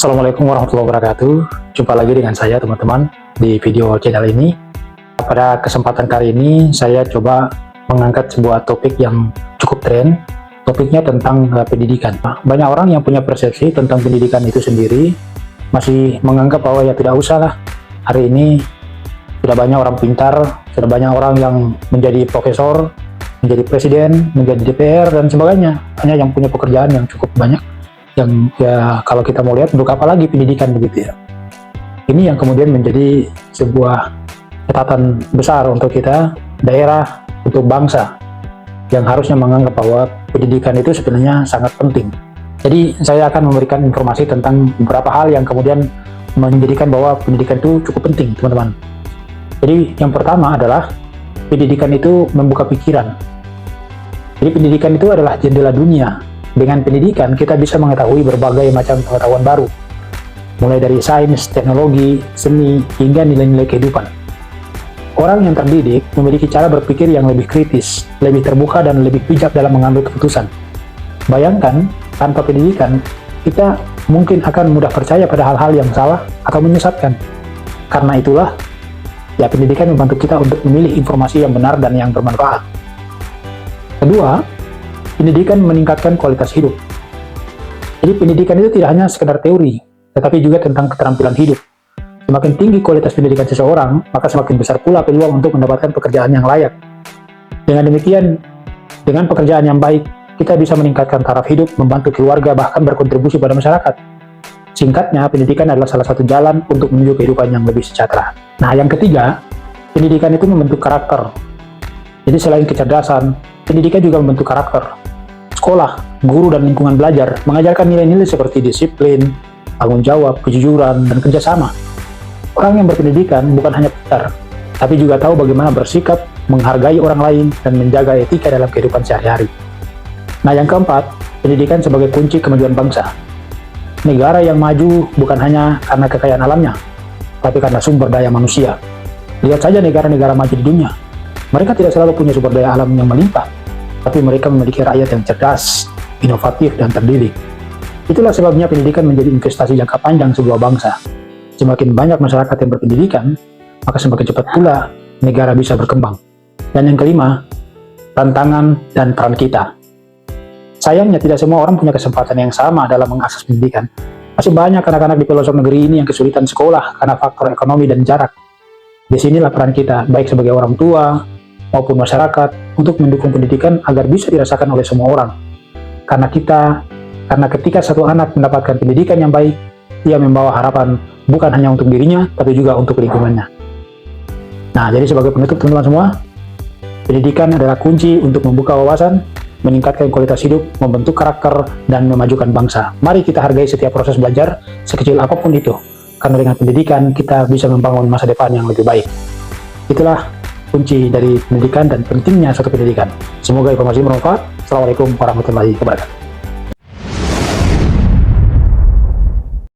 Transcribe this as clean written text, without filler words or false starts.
Assalamualaikum warahmatullahi wabarakatuh. Jumpa lagi dengan saya teman-teman di video channel ini. Pada kesempatan kali ini saya coba mengangkat sebuah topik yang cukup tren. Topiknya tentang pendidikan. Banyak orang yang punya persepsi tentang pendidikan itu sendiri masih menganggap bahwa ya tidak usah lah. Hari ini sudah banyak orang pintar, sudah banyak orang yang menjadi profesor, menjadi presiden, menjadi DPR dan sebagainya. Hanya yang punya pekerjaan yang cukup banyak. Yang ya kalau kita mau lihat untuk apa lagi pendidikan begitu ya. Ini yang kemudian menjadi sebuah catatan besar untuk kita, daerah, untuk bangsa yang harusnya menganggap bahwa pendidikan itu sebenarnya sangat penting. Jadi saya akan memberikan informasi tentang beberapa hal yang kemudian menjadikan bahwa pendidikan itu cukup penting, teman-teman. Jadi yang pertama adalah pendidikan itu membuka pikiran. Jadi pendidikan itu adalah jendela dunia. Dengan pendidikan kita bisa mengetahui berbagai macam pengetahuan baru, mulai dari sains, teknologi, seni, hingga nilai-nilai kehidupan. Orang yang terdidik memiliki cara berpikir yang lebih kritis, lebih terbuka, dan lebih bijak dalam mengambil keputusan. Bayangkan, tanpa pendidikan, kita mungkin akan mudah percaya pada hal-hal yang salah atau menyesatkan. Karena itulah, ya pendidikan membantu kita untuk memilih informasi yang benar dan yang bermanfaat. Kedua, pendidikan meningkatkan kualitas hidup. Jadi pendidikan itu tidak hanya sekedar teori, tetapi juga tentang keterampilan hidup. Semakin tinggi kualitas pendidikan seseorang, maka semakin besar pula peluang untuk mendapatkan pekerjaan yang layak. Dengan demikian, dengan pekerjaan yang baik, kita bisa meningkatkan taraf hidup, membantu keluarga, bahkan berkontribusi pada masyarakat. Singkatnya, pendidikan adalah salah satu jalan untuk menuju kehidupan yang lebih sejahtera. Nah, yang ketiga, pendidikan itu membentuk karakter. Jadi selain kecerdasan, pendidikan juga membentuk karakter. Sekolah, guru, dan lingkungan belajar mengajarkan nilai-nilai seperti disiplin, tanggung jawab, kejujuran, dan kerjasama. Orang yang berpendidikan bukan hanya pintar, tapi juga tahu bagaimana bersikap, menghargai orang lain, dan menjaga etika dalam kehidupan sehari-hari. Nah, yang keempat, pendidikan sebagai kunci kemajuan bangsa. Negara yang maju bukan hanya karena kekayaan alamnya, tapi karena sumber daya manusia. Lihat saja negara-negara maju di dunia. Mereka tidak selalu punya sumber daya alam yang melimpah, tapi mereka memiliki rakyat yang cerdas, inovatif, dan terdidik. Itulah sebabnya pendidikan menjadi investasi jangka panjang sebuah bangsa. Semakin banyak masyarakat yang berpendidikan, maka semakin cepat pula negara bisa berkembang. Dan yang kelima, tantangan dan peran kita. Sayangnya tidak semua orang punya kesempatan yang sama dalam mengakses pendidikan. Masih banyak anak-anak di pelosok negeri ini yang kesulitan sekolah karena faktor ekonomi dan jarak. Disinilah peran kita, baik sebagai orang tua maupun masyarakat, untuk mendukung pendidikan agar bisa dirasakan oleh semua orang. Karena ketika satu anak mendapatkan pendidikan yang baik, ia membawa harapan bukan hanya untuk dirinya, tapi juga untuk lingkungannya. Nah, jadi sebagai penutup teman-teman semua, pendidikan adalah kunci untuk membuka wawasan, meningkatkan kualitas hidup, membentuk karakter, dan memajukan bangsa. Mari kita hargai setiap proses belajar, sekecil apapun itu. Karena dengan pendidikan, kita bisa membangun masa depan yang lebih baik. Itulah kunci dari pendidikan dan pentingnya suatu pendidikan. Semoga informasi bermanfaat. Assalamualaikum warahmatullahi wabarakatuh.